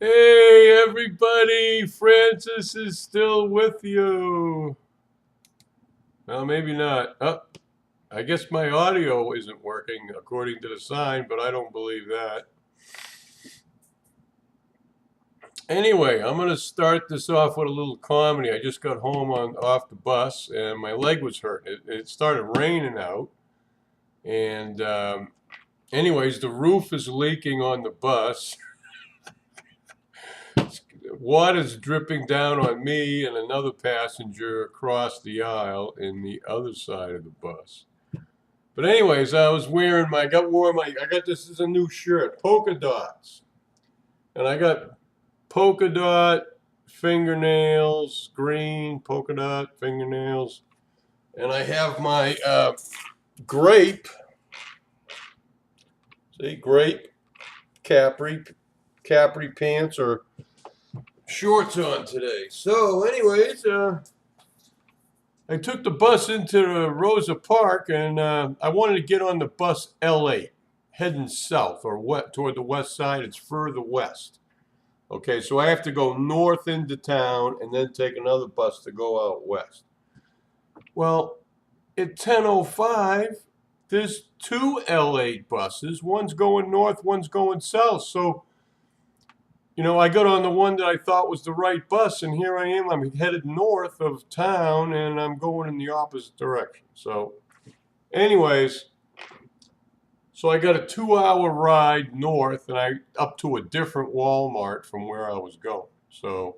Hey everybody, Fran-Sez is still with you. Well, maybe not. Oh, I guess my audio isn't working according to the sign, but I don't believe that. Anyway, I'm gonna start this off with a little comedy. I just got home off the bus and my leg was hurt. It started raining out, and anyways, the roof is leaking on the bus. Water's dripping down on me and another passenger across the aisle in the other side of the bus. But anyways, I got this is a new shirt, polka dots. And I got polka dot fingernails, green polka dot fingernails. And I have my grape, see, grape capri pants or shorts on today. So anyways, I took the bus into Rosa Park and I wanted to get on the bus L8 heading south or toward the west side. It's further west. Okay, so I have to go north into town and then take another bus to go out west. Well, at 10:05, there's two L8 buses. One's going north, one's going south. So I got on the one that I thought was the right bus, and here I am. I'm headed north of town, and I'm going in the opposite direction. So, anyways, I got a 2-hour ride north, and up to a different Walmart from where I was going. So,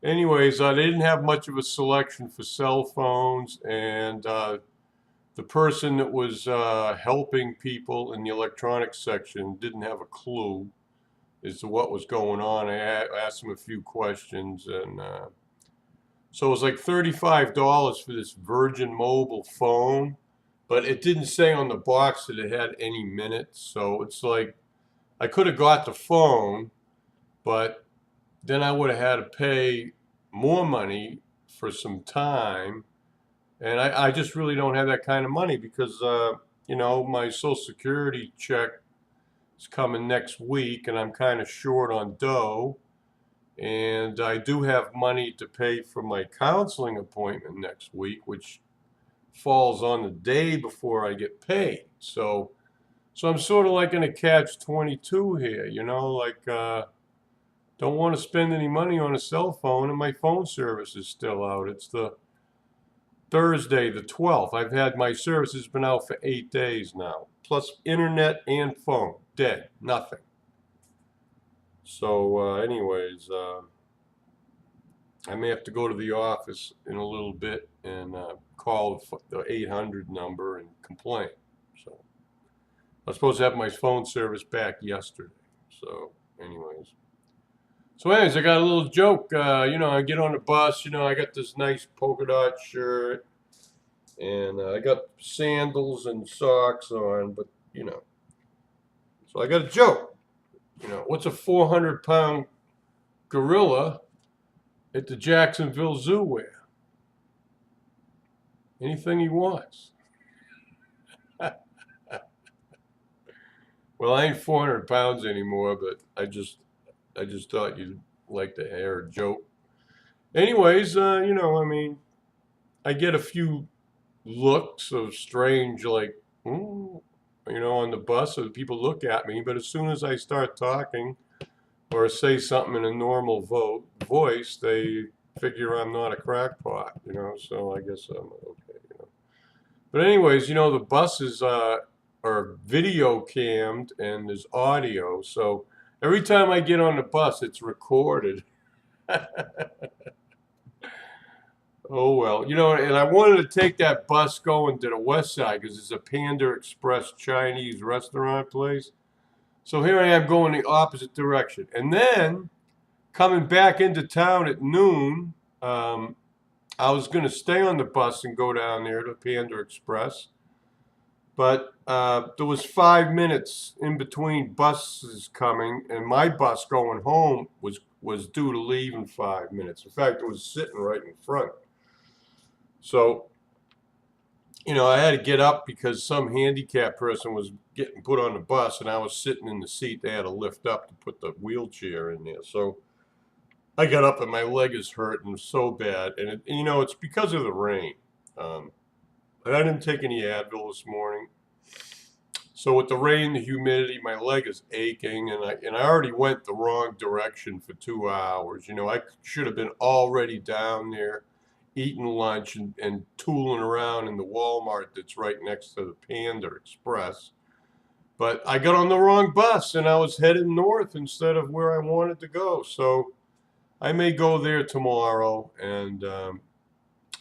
anyways, they didn't have much of a selection for cell phones, and the person that was helping people in the electronics section didn't have a clue as to what was going on. I asked him a few questions, and so it was like $35 for this Virgin Mobile phone, but it didn't say on the box that it had any minutes. So it's like I could have got the phone, but then I would have had to pay more money for some time, and I just really don't have that kind of money because my Social Security check is coming next week, and I'm kind of short on dough. And I do have money to pay for my counseling appointment next week, which falls on the day before I get paid. So I'm sort of like in a catch-22 here, don't want to spend any money on a cell phone, and my phone service is still out. It's the Thursday, the 12th. I've had my service has been out for 8 days now, plus internet and phone. Dead. Nothing. So anyways, I may have to go to the office in a little bit and call the 800 number and complain. So I was supposed to have my phone service back yesterday. So anyways, I got a little joke. I get on the bus. I got this nice polka dot shirt, and I got sandals and socks on, but So I got a joke. What's a 400-pound gorilla at the Jacksonville Zoo wear? Anything he wants. Well, I ain't 400 pounds anymore, but I just thought you'd like to hear a joke. Anyways, I get a few looks of strange, like, on the bus, so people look at me, but as soon as I start talking or say something in a normal voice, they figure I'm not a crackpot, so I guess I'm okay, But anyways, the buses are video cammed and there's audio, so every time I get on the bus, it's recorded. Oh well, and I wanted to take that bus going to the west side because it's a Panda Express Chinese restaurant place. So here I am going the opposite direction. And then coming back into town at noon, I was going to stay on the bus and go down there to Panda Express. But there was 5 minutes in between buses coming, and my bus going home was due to leave in 5 minutes. In fact, it was sitting right in front. So, I had to get up because some handicapped person was getting put on the bus, and I was sitting in the seat. They had to lift up to put the wheelchair in there. So I got up and my leg is hurting so bad. And, you know, it's because of the rain. I didn't take any Advil this morning. So with the rain, the humidity, my leg is aching, and I already went the wrong direction for 2 hours. You know, I should have been already down there eating lunch and tooling around in the Walmart that's right next to the Panda Express. But I got on the wrong bus, and I was headed north instead of where I wanted to go. So I may go there tomorrow. And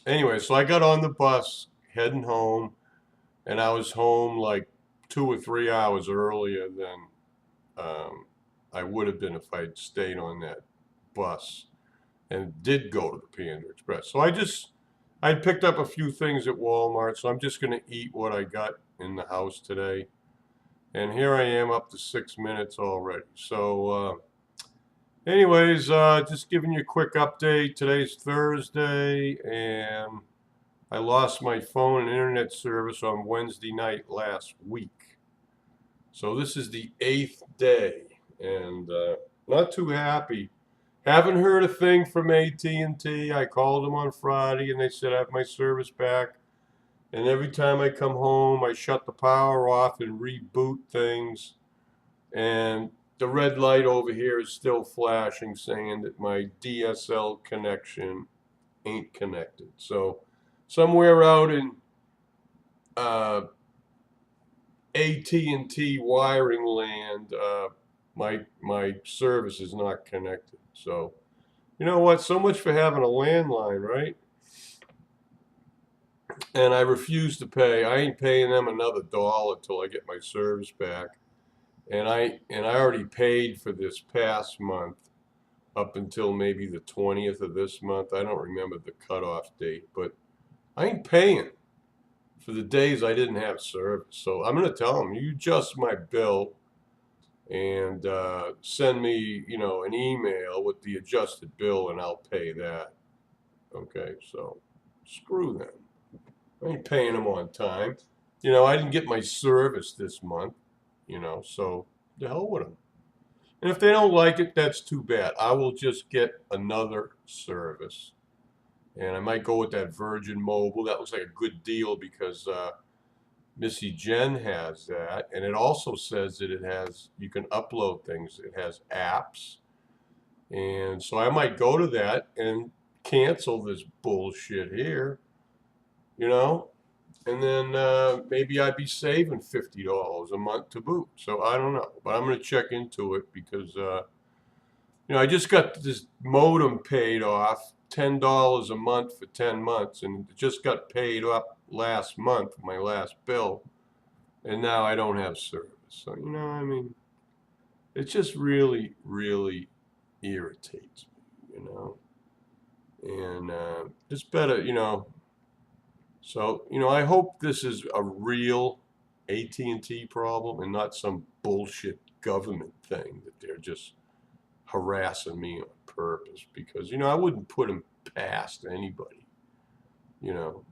anyway, so I got on the bus heading home, and I was home like 2 or 3 hours earlier than I would have been if I'd stayed on that bus and did go to the Panda Express. So I picked up a few things at Walmart, so I'm just going to eat what I got in the house today. And here I am up to 6 minutes already. So anyways, just giving you a quick update. Today's Thursday, and I lost my phone and internet service on Wednesday night last week. So this is the 8th day, and not too happy. Haven't heard a thing from AT&T. I called them on Friday, and they said I have my service back. And every time I come home, I shut the power off and reboot things. And the red light over here is still flashing, saying that my DSL connection ain't connected. So somewhere out in AT&T wiring land, my service is not connected. So, you know what? So much for having a landline, right? And I refuse to pay. I ain't paying them another $1 till I get my service back. And I already paid for this past month up until maybe the 20th of this month. I don't remember the cutoff date, but I ain't paying for the days I didn't have service. So I'm going to tell them, you adjust my bill and send me, you know, an email with the adjusted bill, and I'll pay that. Okay, so screw them. I ain't paying them on time. You know, I didn't get my service this month, you know, so the hell with them. And if they don't like it, that's too bad. I will just get another service. And I might go with that Virgin Mobile. That looks like a good deal because Missy Jen has that. And it also says that it has, you can upload things. It has apps. And so I might go to that and cancel this bullshit here, you know. And then maybe I'd be saving $50 a month to boot. So I don't know. But I'm going to check into it because, you know, I just got this modem paid off, $10 a month for 10 months. And it just got paid up last month, my last bill. And now I don't have service. So, you know, I mean, it just really, really irritates me, you know. And it's better, you know. So, you know, I hope this is a real AT&T problem and not some bullshit government thing that they're just harassing me on purpose. Because, you know, I wouldn't put them past anybody, you know.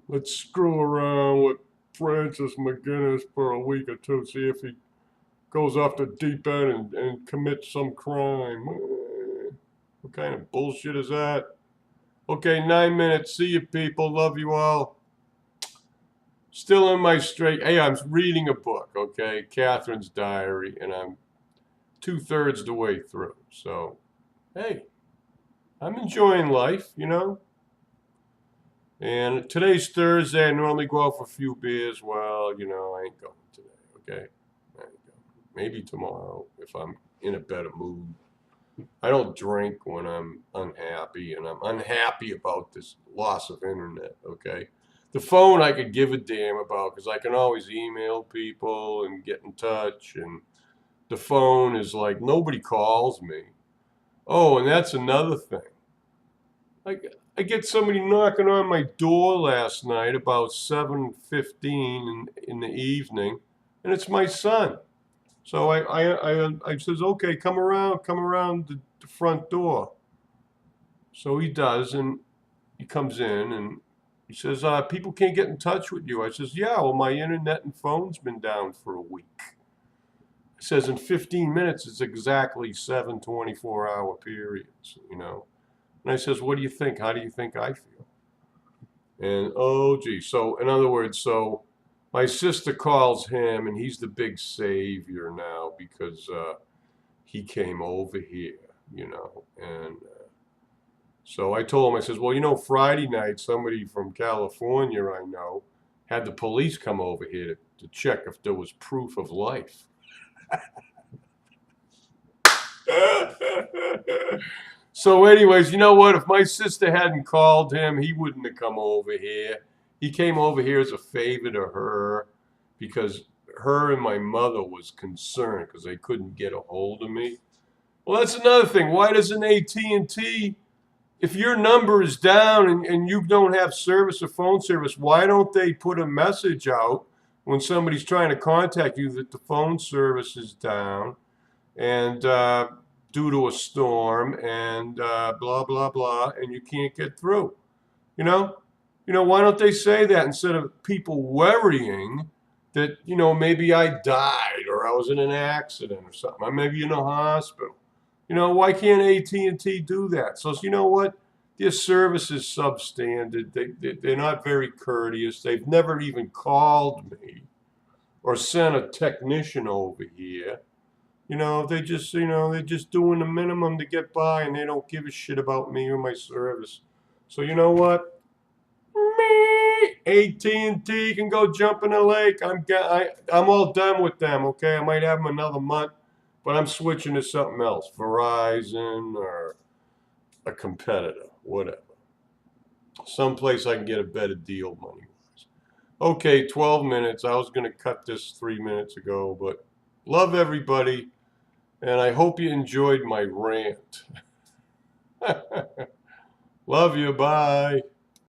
Let's screw around with Francis McGinnis for a week or two, see if he goes off the deep end and commits some crime. What kind of bullshit is that? Okay, 9 minutes. See you, people. Love you all. Still in my straight. Hey, I'm reading a book, okay? Catherine's Diary, and I'm 2/3 the way through. So, hey, I'm enjoying life, you know? And today's Thursday. I normally go out for a few beers. Well, you know, I ain't going today, okay? I ain't going. Maybe tomorrow if I'm in a better mood. I don't drink when I'm unhappy, and I'm unhappy about this loss of internet, okay? The phone I could give a damn about because I can always email people and get in touch, and the phone is like, nobody calls me. Oh, and that's another thing. I get somebody knocking on my door last night about 7:15 in the evening, and it's my son. So I says, okay, come around the front door. So he does, and he comes in, and He says, people can't get in touch with you. I says, yeah, well, my internet and phone's been down for a week. He says, in 15 minutes, it's exactly 7 24-hour periods, you know. And I says, what do you think? How do you think I feel? And, oh, gee. So, in other words, so my sister calls him, and he's the big savior now because he came over here, you know, and so I told him, I says, well, you know, Friday night, somebody from California I know had the police come over here to check if there was proof of life. So anyways, you know what? If my sister hadn't called him, he wouldn't have come over here. He came over here as a favor to her because her and my mother was concerned because they couldn't get a hold of me. Well, that's another thing. Why doesn't AT&T... If your number is down and you don't have service or phone service, why don't they put a message out when somebody's trying to contact you that the phone service is down and due to a storm and blah, blah, blah, and you can't get through? You know, why don't they say that instead of people worrying that, you know, maybe I died or I was in an accident or something. Or maybe in a hospital. You know, why can't AT&T do that? So you know what? Their service is substandard. They're not very courteous. They've never even called me or sent a technician over here. You know, they're just doing the minimum to get by, and they don't give a shit about me or my service. So you know what? AT&T can go jump in the lake. I'm all done with them. Okay, I might have them another month. But I'm switching to something else, Verizon or a competitor, whatever. Someplace I can get a better deal money-wise. Okay, 12 minutes. I was going to cut this 3 minutes ago, but love everybody, and I hope you enjoyed my rant. Love you. Bye.